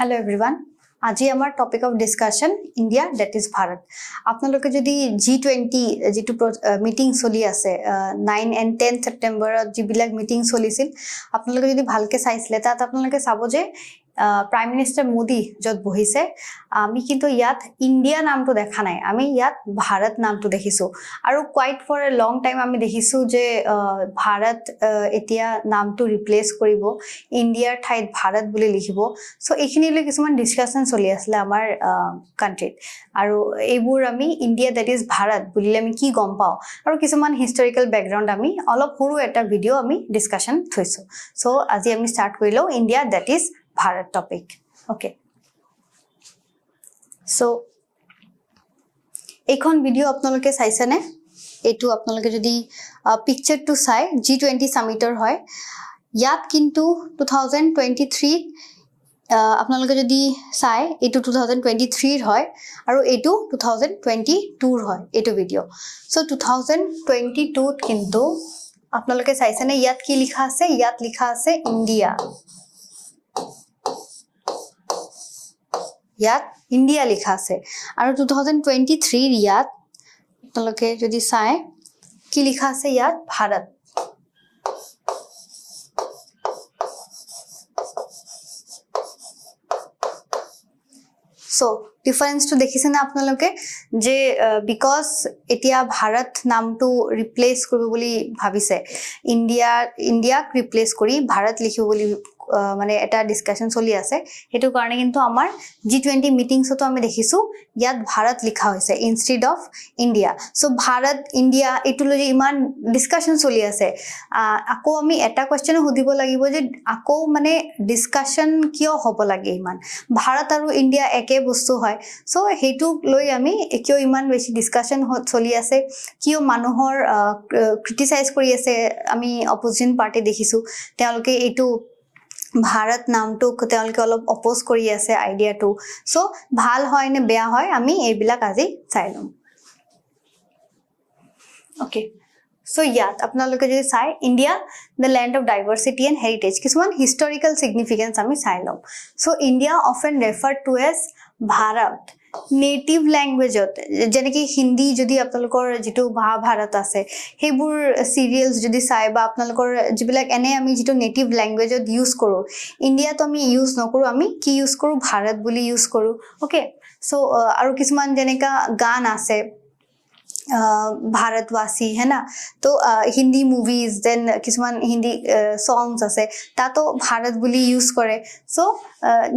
Hello everyone. আজি আমাৰ topic of discussion India that is Bharat আপোনালোকে যদি G20 যেটো মিটিং চলি আছে 9 and 10 সেপ্টেম্বৰত যিবিলাক মিটিং চলিছিল আপোনালোকে যদি ভালকে চাইছিলে তাত আপোনালোকে চাব যে প্ৰাইম মিনিষ্টাৰ মোদী যত বহিছে আমি কিন্তু ইয়াত ইন্ডিয়া নামটো দেখা নাই আমি ইয়াত ভাৰত নামটো দেখিছো আৰু quite for a long time আমি দেখিছো যে ভাৰত এতিয়া নামটো ৰিপ্লেস কৰিব ইন্ডিয়াৰ ঠাইত ভাৰত বুলি লিখিব সো এইখিনিলৈ কিছুমান ডিসকাশন চলি আছিল আমাৰ কান্ট্ৰিত আৰু এইবোৰ আমি ইন্ডিয়া দ্যাট ইজ ভাৰত বুলিলে আমি কি গম পাও আৰু কিছুমান হিষ্টৰিকেল ব্যাকগ্ৰাউণ্ড আমি অলপ সৰু এটা ভিডিও আমি ডিসকাশন থৈছো সো আজি আমি স্টাৰ্ট কৰিলো India that is Bharat topic. Okay. So, এইখন ভিডিও আপোনালোকে চাইছেনে এটো আপোনালোকে যদি পিকচাৰ টু চাই G20 সামিটৰ হয় ইয়াত কিন্তু 2023 আপোনালোকে যদি চাই এটো 2023 ৰ হয় আৰু এটো 2022 ৰ হয় এটো ভিডিও সো 2022 ত কিন্তু আপোনালোকে চাইছেনে ইয়াত কি লিখা আছে ইয়াত লিখা আছে ইন্ডিয়া ইয়াত ইন্ডিয়া লিখা আছে আৰু 2023 ইয়াত আপোনালোকে যদি চাই কি লিখা আছে ইয়াত ভাৰত সো ডিফাৰেন্স তো দেখিছে না আপোনালোকে যে বিকজ এতিয়া ভাৰত নামটো ৰিপ্লেস কৰিব বুলি ভাবিছে ইন্ডিয়াক ৰিপ্লেস কৰি ভাৰত লিখিব বুলি মানে এটা ডিসকাশন চলি আছে হেতু কাৰণে কিন্তু আমাৰ G20 মিটিংছতো আমি দেখিছো ইয়াত ভাৰত লিখা হৈছে instead of India so Bharat India এটুলৈ ইমান ডিসকাশন চলি আছে আকৌ আমি এটা কোৱেশ্চন সুধিব লাগিব যে আকৌ মানে ডিসকাশন কিয় হ'ব লাগে ইমান ভাৰত আৰু ইন্ডিয়া একে বস্তু হয় সো হেতু লৈ আমি কিয় ইমান বেছি ডিসকাশন চলি আছে কিয় মানুহৰ ক্ৰিটিসাইজ কৰি আছে আমি অপজিশন পাৰ্টি দেখিছো তেওঁলোকে এটো ভাৰত নামটো তেওঁলোকে অলপ অপোজ কৰি আছে আইডিয়াটো সো ভাল হয় নে বেয়া হয় আমি এইবিলাক আজি চাই লম ওকে সো ইয়াত আপোনালোকে যদি চাই India the land of diversity and heritage কিছুমান historical significance আমি চাই লম so India often referred to as Bharat native ল্যাঙ্গুৱেজত যেনে কি হিন্দী যদি আপোনালোকৰ যেটো মহাভাৰত আছে হেবোৰ সিৰিয়েলস যদি চাই বা আপোনালোকৰ যিবিলাক এনে আমি যেটো নেটিভ ল্যাঙ্গুৱেজত ইউজ কৰো ইন্ডিয়াত আমি ইউজ নকৰো আমি কি ইউজ কৰো ভাৰত বুলি ইউজ কৰো ওকে সো আৰু কিছুমান যেনেকা গান আছে भारतवासी है ना तो हिंदी मूवीज देन किसमान हिंदी सॉन्ग्स আছে তাতো ভাৰত বুলি ইউজ কৰে সো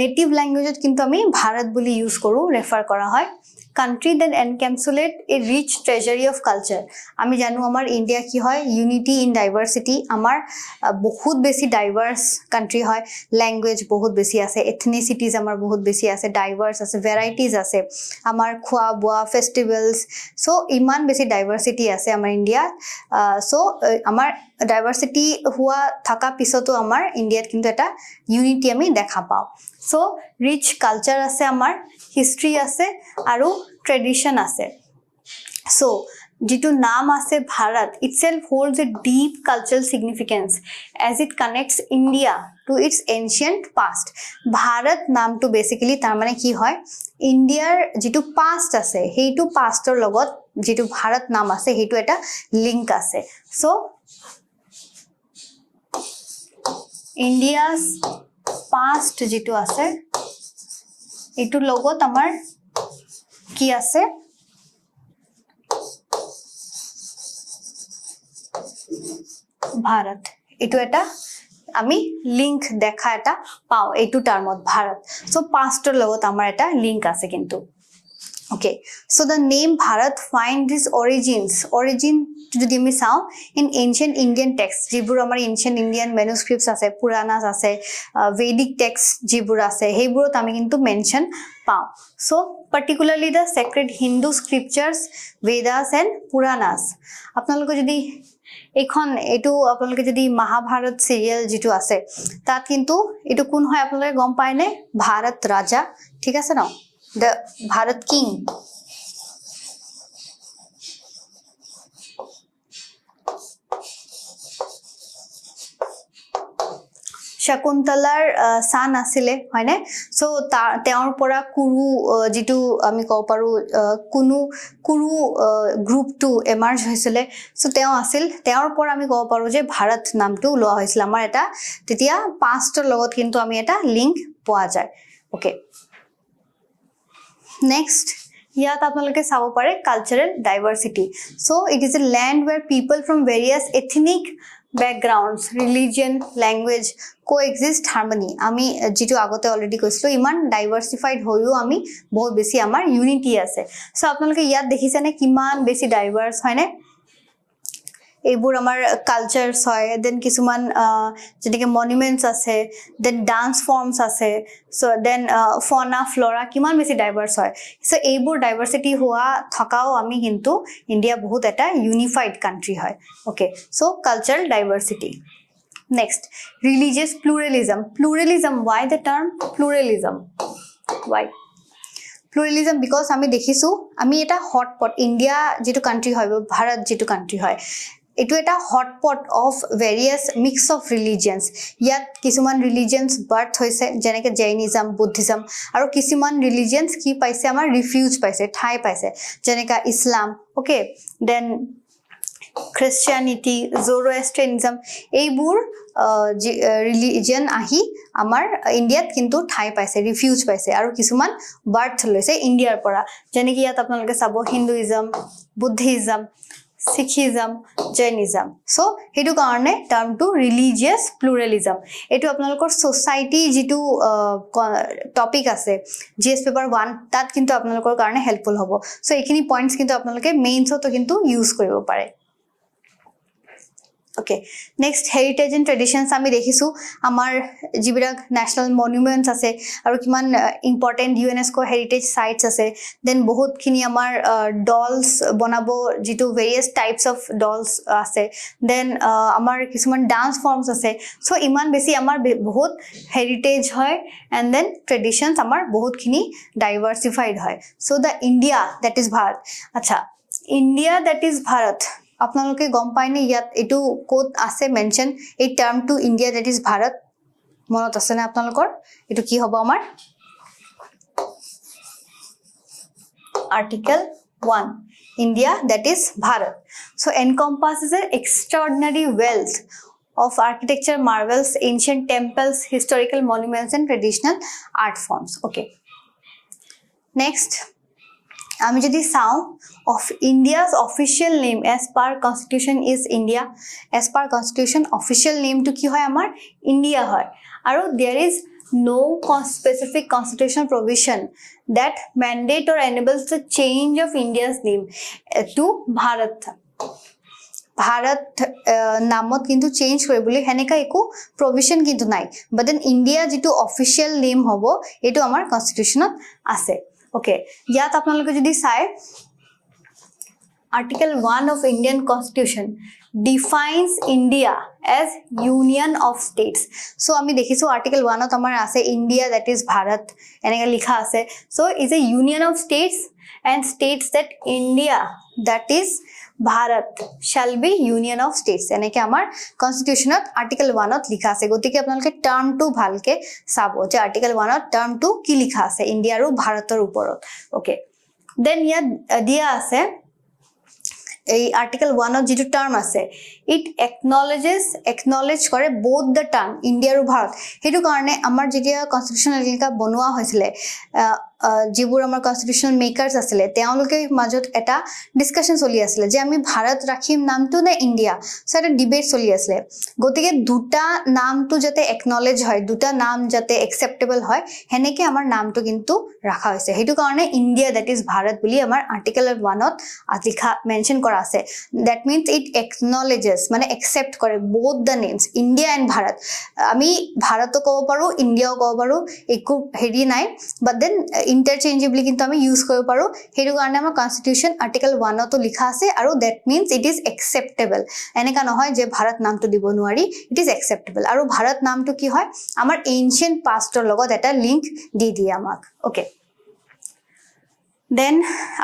নেটিভ ল্যাঙ্গুৱেজত কিন্তু আমি ভাৰত বুলি ইউজ কৰো ৰেফাৰ কৰা হয় country that encapsulate a rich treasury of culture আমি জানো আমাৰ ইন্ডিয়া কি হয় unity in diversity আমাৰ বহুত বেছি ডাইভাৰ্স কান্ট্ৰি হয় ল্যাঙ্গুৱেজ বহুত বেছি আছে ethnicities আমাৰ বহুত বেছি আছে ডাইভাৰ্স আছে ভ্যাৰাইটিজ আছে আমাৰ খোৱা বোৱা ফেস্টিভেলস সো ইমান বেছি ডাইভাৰ্সিটি আছে আমাৰ ইন্ডিয়া সো আমাৰ ডাইভাৰ্সিটি হুৱা থাকা পিছতো আমাৰ ইন্ডিয়াত কিন্তু এটা ইউনিটি আমি দেখা পাও সো ৰিচ কালচাৰ আছে আমাৰ হিষ্ট্ৰী আছে আৰু ট্ৰেডিশন আছে সো যেটো নাম আছে Bharat itself holds a deep cultural significance as it connects India to its ancient past Bharat নামটো বেসিক্যালি তাৰ মানে কি হয় ইন্ডিয়াৰ যেটো পাষ্ট আছে হেইটো পাষ্টৰ লগত যেটো ভাৰত নাম আছে হেইটো এটা লিংক আছে সো ইন্ডিয়াস পাষ্ট যেটো আছে এটো লগত আমাৰ কি আছে ভাৰত এটো এটা আমি লিংক দেখা এটা পাও এটো টাৰ্মত ভাৰত সো পাষ্টৰ লগত আমাৰ এটা লিংক আছে কিন্তু okay so the name bharat find this origin যদি আমি চাও in ancient indian text যিবোৰ আমাৰ ancient indian manuscripts আছে পুৰাণাস আছে vedic text যিবোৰ আছে হেইবোৰত আমি কিন্তু মেনশন পাও so particularly the sacred hindu scriptures vedas and puranas আপোনালোকে যদি এখন এটো আপোনালোকে যদি মহাভাৰত সিরিয়াল যেটো আছে তাত কিন্তু এটো কোন হয় আপোনালোকে গম পায়নে ভাৰত ৰাজা ঠিক আছে ন the Bharat King শকুন্তলাৰ সান আছিলে হয়নে সো তেওঁৰ পৰা কুৰু যেটো আমি কব পাৰো কুৰু গ্ৰুপটো এমাৰ্জ হৈছিলে সো তেওঁ আছিল তেওঁৰ পৰা আমি কব পাৰো যে ভাৰত নামটো লোৱা হৈছিল আমাৰ এটা তেতিয়া পাষ্টৰ লগত কিন্তু আমি এটা লিংক পোৱা যায় ওকে নেক্সট ইয়াত আপোনালোকে চাব পাৰে cultural diversity so it is a land where people from various ethnic backgrounds religion language coexist harmony আমি যেটো আগতে অলৰেডি কৈছিলো ইমান ডাইভাৰ্সিফাইড হয়ও আমি বহুত বেছি আমাৰ ইউনিটি আছে সো আপোনালোকে ইয়াত দেখিছেনে কিমান বেছি ডাইভাৰ্স হয়নে এইবোৰ আমাৰ কালচাৰছ হয় দেন কিছুমান যেনেকে মনুমেন্টস আছে দেন ডান্স ফৰ্মস আছে সো দেন ফনা ফ্লোৰা কিমান বেছি ডাইভাৰ্স হয় সো এইবোৰ ডাইভাৰ্সিটি হোৱা থকাও আমি কিন্তু ইন্ডিয়া বহুত এটা ইউনিফাইড কান্ট্ৰি হয় okay so cultural diversity next religious pluralism why the term pluralism why pluralism because আমি দেখিছো আমি এটা হটপট ইন্ডিয়া যেটো কান্ট্ৰি হয় ভাৰত যেটো কান্ট্ৰি হয় এটো এটা hotpot of various mix of religions ইয়াত কিছুমান ৰিলিজিয়নস বাৰ্থ হৈছে যেনেকে জৈনিজম বুদ্ধিজম আৰু কিছুমান ৰিলিজিয়নস কি পাইছে আমাৰ ৰিফিউজ পাইছে ঠাই পাইছে যেনেকা ইছলাম ওকে দেন খ্ৰীষ্টিয়ানিটি জোৰোএষ্ট্ৰিয়ানিজম এইবোৰ ৰিলিজিয়ন আহি আমাৰ ইন্ডিয়াত কিন্তু ঠাই পাইছে ৰিফিউজ পাইছে আৰু কিছুমান বাৰ্থ লৈছে ইন্ডিয়াৰ পৰা যেনেকি ইয়াত আপোনালোকে চাব Hinduism Buddhism Sikhism, Jainism. So, hetu karone term to religious pluralism. Etu apnalokor society jitu topic ase GS paper 1 tat kintu apnalokor karone helpful hobo. So, ekhini points kintu apnaloke mains to kintu use koribo pare. Okay, next heritage and traditions ami dekhisu amar jibirak national monuments ase aru kiman important UNESCO heritage sites ase then bahut khini amar dolls banabo jitu various types of dolls ase then amar kisuman dance forms ase so iman besi amar bahut heritage hoy and then traditions amar bahut khini diversified hoy so the India that is Bharat acha India that is Bharat আপোনালোকে গম পাইনে ইয়াত এটো code আছে mention এই term to India that is Bharat মনত আছে না আপোনালোকৰ এটো কি হ'ব আমাৰ article 1 India that is Bharat so encompasses an extraordinary wealth of architecture marvels ancient temples historical monuments and traditional art forms okay next আমি যদি চাও of India's official name as per constitution is India as per constitution official name to ki hoy amar India hoy aru there is no specific constitutional provision that mandate or enables the change of India's name to Bharat Bharat namot kintu change koribole heneka eku provision kintu nai but then India jitu official name hobo etu amar constitution ase okay yat apnaloke jodi sai Article 1 of Indian Constitution defines India as union of states so ami dekhisu article 1 ot amar ase India that is Bharat eneka likha ase so is a union of states and states that India that is Bharat shall be union of states eneke amar constitution ot article 1 ot likha ase gotike apnaloke term 2 bhalke sabo je article 1 ot term 2 ki likha ase India aru Bharator uporot okay then ya dia ase এই article 1 of যেটো term আছে it acknowledge করে both the term India আৰু ভাৰত হেতু কাৰণে আমাৰ যেতিয়া constitutional লিখা বনোৱা হৈছিলে যিবোৰ আমাৰ কনস্টিটিউশনাল মেকাৰস আছিল তেওঁলোকে মাজত এটা ডিসকাশন চলি আছিল যে আমি ভাৰত ৰাখিম নামটো নে ইন্ডিয়া সো এটা ডিবেট চলি আছিল গতিকে দুটা নামটো যাতে acknowledge হয় দুটা নাম যাতে acceptable হয় হেনেকে আমাৰ নামটো কিন্তু ৰাখা হৈছে হেতু কাৰণে ইন্ডিয়া দ্যাট ইজ ভাৰত বুলি আমাৰ আৰ্টিকেল 1 ত লিখা মেনশন কৰা আছে that means it acknowledges মানে accept কৰে both the names India and Bharat আমি ভাৰতও কব পাৰো ইন্ডিয়াও কব পাৰো একো হেৰি নাই but then interchangeably কিন্তু আমি ইউজ কৰিব পাৰো হেতু কাৰণে আমাৰ কনস্টিটিউশন আৰ্টিকেল 1 ত লিখা আছে আৰু that means it is acceptable এনেকা নহয় যে ভাৰত নামটো দিব নোৱাৰি it is acceptable আৰু ভাৰত নামটো কি হয় আমাৰ ancient pastৰ লগত এটা লিংক দি দিয়ে আমাক okay then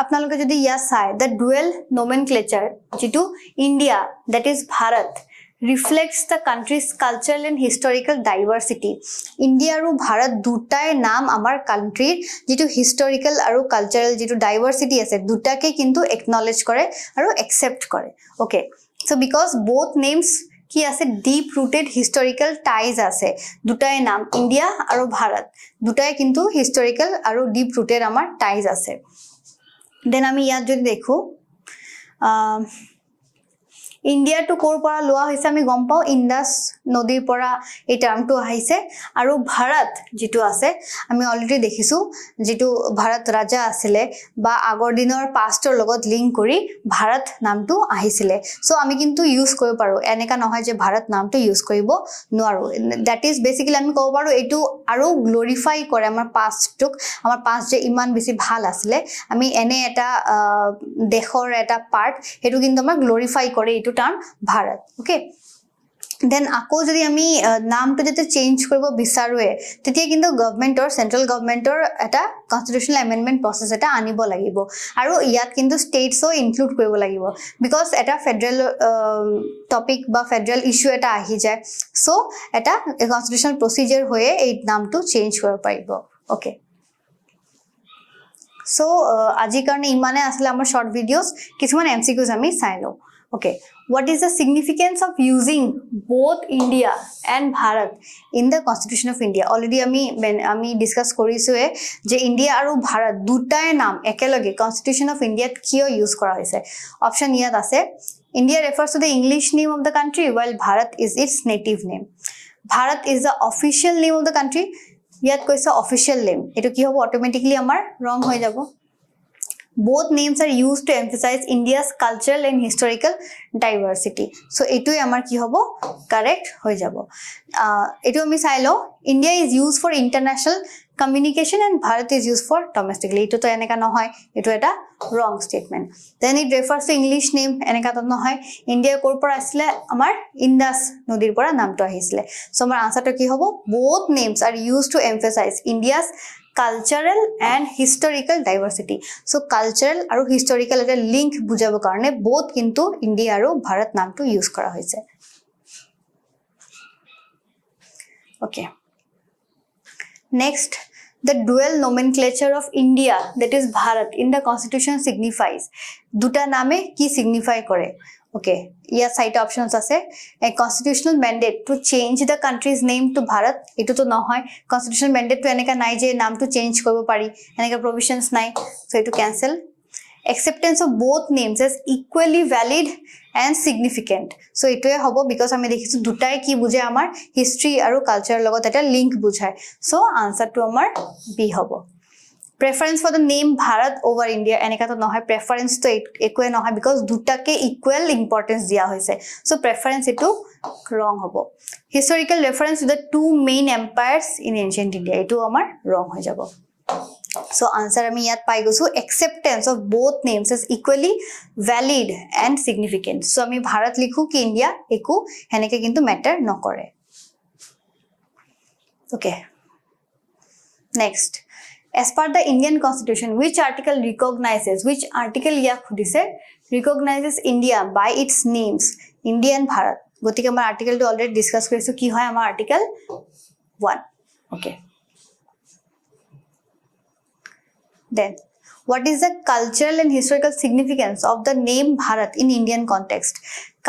apnaloke jodi ya sai the dual nomenclature jitu India that is Bharat reflects the country's cultural and historical diversity. India আৰু ভাৰত দুটাই নাম আমাৰ কান্ট্ৰিৰ যেটো historical আৰু cultural যেটো diversity আছে দুটাকে কিন্তু acknowledge কৰে আৰু accept কৰে. Okay, so because both names কি আছে deep rooted historical ties আছে দুটাই নাম ইন্ডিয়া আৰু ভাৰত দুটাই কিন্তু historical আৰু deep rooted আমাৰ ties আছে. Then আমি ইয়াত যদি দেখো ইন্ডিয়া টু কোৰ পৰা লোৱা হৈছে আমি গম পাও ইন্দাস নদীৰ পৰা এই টাৰ্মটো আহিছে আৰু ভাৰত যেটো আছে আমি অলৰেডি দেখিছো যেটো ভাৰত ৰাজা আছিলে বা আগৰ দিনৰ পাষ্টৰ লগত লিংক কৰি ভাৰত নামটো আহিছিলে সো আমি কিন্তু ইউজ কৰিব পাৰো এনেকা নহয় যে ভাৰত নামটো ইউজ কৰিব নোৱাৰো দ্যাট ইজ বেসিক্যালি আমি ক'ব পাৰো এটো আৰু গ্লোৰিফাই কৰে আমাৰ পাষ্টক আমাৰ পাষ্ট যে ইমান বেছি ভাল আছিলে আমি এনে এটা দেশৰ এটা পাৰ্ট হেতু কিন্তু আমাৰ গ্লোৰিফাই কৰে এটো টাৰ্ম ভাৰত ওকে দেন আকৌ যদি আমি নামটো যেতে চেঞ্জ কৰিব বিচাৰোৱে তেতিয়া কিন্তু গভৰ্নমেন্টৰ সেন্ট্ৰাল গভৰ্নমেন্টৰ এটা কনস্টিটিউশনাল এমেন্ডমেন্ট প্ৰসেস এটা আনিব লাগিব আৰু ইয়াত কিন্তু ষ্টেটসও ইনক্লুড কৰিব লাগিব বিকজ এটা ফেডাৰেল টপিক বা ফেডাৰেল ইস্যু এটা আহি যায় সো এটা কনস্টিটিউশনাল প্ৰসিজাৰ হয়ে এই নামটো চেঞ্জ কৰিব পাৰিব ওকে সো আজি কাৰণে ইমানে আসলে আমাৰ শৰ্ট ভিডিওস কিছুমান এমসিকিউজ আমি চাই লও Okay, what is the significance of using both India and Bharat in the Constitution of India? Already আমি discuss কৰিছোৱে যে ইন্ডিয়া আৰু ভাৰত দুটাই নাম একেলগে Constitution of India কিয় ইউজ কৰা হৈছে অপচন ইয়াত আছে India refers to the English name of the country while Bharat is its native name. Bharat is the official name of the country. ইয়াত কৈছে official name এটো কি হ'ব অটোমেটিক্যালি আমাৰ wrong হৈ যাব Both names are used to emphasize India's cultural and historical diversity. So, etu amar ki hobo correct hoy jabo. Etu ami sai lo India is used for international communication and Bharat is used for domestically. Etu to eneka no hoy. Etu eta wrong statement. Then it refers to English name eneka to no hoy. India kor pora asile amar Indus nodir pora naam to ahisile. So, amar answer to ki hobo both names are used to emphasize India's cultural and historical diversity. So cultural আৰু historical এটা link বুজাব কাৰণে both কিন্তু India আৰু ভাৰত নামটো use কৰা হৈছে Okay. Next, the dual nomenclature of India, that is Bharat, in the constitution signifies. দুটা নামে কি signify কৰে Okay, here site options আছে a constitutional mandate to change the country's name to Bharat etu to no hoy constitutional mandate to eneka nai je naam to change koribo pari eneka provisions nai so etu cancel acceptance of both names as equally valid and significant so etu e hobo because ami dekhisu dutai ki buje amar history aru culture logot eta link bujhay so answer to amar B hobo Preference for the name Bharat over India eneka to no hoy preference to ekue no hoy because duta ke equal importance dia hoise so preference etu wrong hobo historical reference to the two main empires in ancient India etu amar wrong hoy jabo so answer ami yat pai gosu acceptance of both names is equally valid and significant so ami Bharat likhu ki India eku heneke kintu matter nokore okay next As per the Indian Constitution, which article recognizes India by its names, India and Bharat. Gotike amar article to already discuss korisu ki hoy amar article 1. Okay. Then, what is the cultural and historical significance of the name Bharat in Indian context?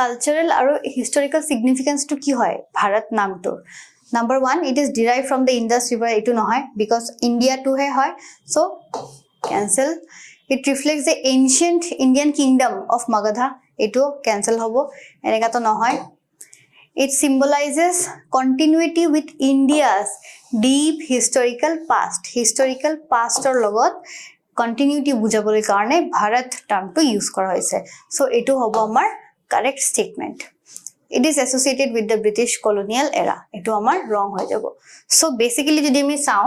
Cultural aru historical significance to ki hoy Bharat naam to. Number 1, it is derived from the Indus River etu no hoy because India to hai hoy so cancel it reflects the ancient Indian kingdom of Magadha etu cancel hobo eneka to no hoy it symbolizes continuity with India's deep historical past or logot continuity bujabole karone Bharat term to use kora hoise so etu hobo amar correct statement It is associated with the British colonial era. Etu amar wrong hoy jabo. So basically jodi ami sao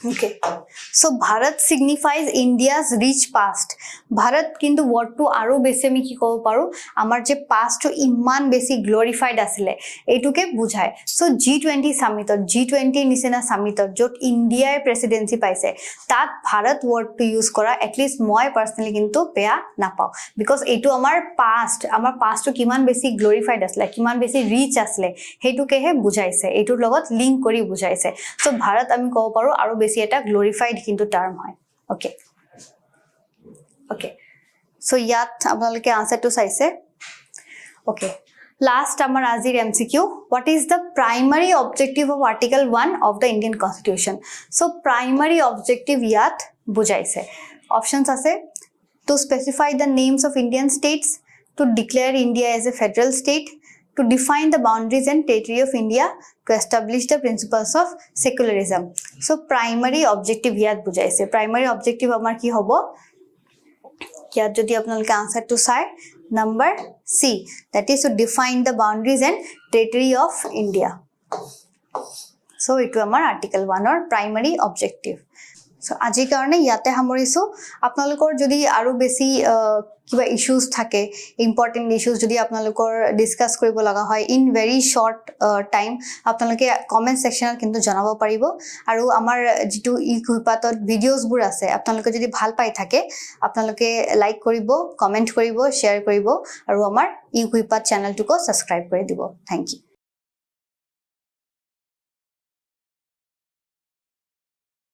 Okay. So Bharat signifies India's rich past. Bharat কিন্তু wordটো আৰু বেছি আমি কি ক'ব পাৰো আমাৰ যে pastটো ইমান বেছি glorified আছিলে এইটোকে বুঝায় so G20 সামিটত G20 নিচিনা সামিটত যত ইন্ডিয়াৰ প্ৰেসিডেন্সি পাইছে তাত ভাৰত wordটো ইউজ কৰা at least মই পাৰ্সোনালি কিন্তু বেয়া নাপাও because এইটো আমাৰ pastটো কিমান বেছি glorified আছিলে কিমান বেছি rich আছিলে হেতুকেহে বুঝাইছে এইটোৰ লগত লিংক কৰি বুঝাইছে so ভাৰত আমি ক'ব পাৰো আৰু বেছি এটা glorified কিন্তু টাৰ্ম হয় ওকে so ইয়াত আপোনালোকে আনসাৰটো চাইছে ওকে লাস্ট আমাৰ আজিৰ MCQ what is the primary objective of article 1 of the Indian constitution so primary objective ইয়াত বুজাইছে options আছে to specify the names of Indian states to declare India as a federal state to define the boundaries and territory of India to establish the principles of secularism so primary objective ইয়াত বুজাইছে primary objective আমাৰ কি হ'ব ইয়াত যদি আপোনালোকে আনসারটো চাই number C that is to define the boundaries and territory of India so itu amar article 1 or primary objective so আজি কাৰণে ইয়াতে সামৰিছো আপোনালোকৰ যদি আৰু বেছি কিবা ইস্যুস থাকে ইম্পৰ্টেন্ট ইস্যুস যদি আপোনালোকৰ ডিসকাস কৰিব লগা হয় ইন ভেৰি শৰ্ট টাইম আপোনালোকে কমেন্ট সেকশনত কিন্তু জনাব পাৰিব আৰু আমাৰ যেটো ইকুইপাতত ভিডিওস বোৰ আছে আপোনালোকে যদি ভাল পাই থাকে আপোনালোকে লাইক কৰিব কমেন্ট কৰিব শেয়াৰ কৰিব আৰু আমাৰ ইকুইপাত চেনেলটোক সাবস্ক্ৰাইব কৰি দিব থ্যাংক ইউ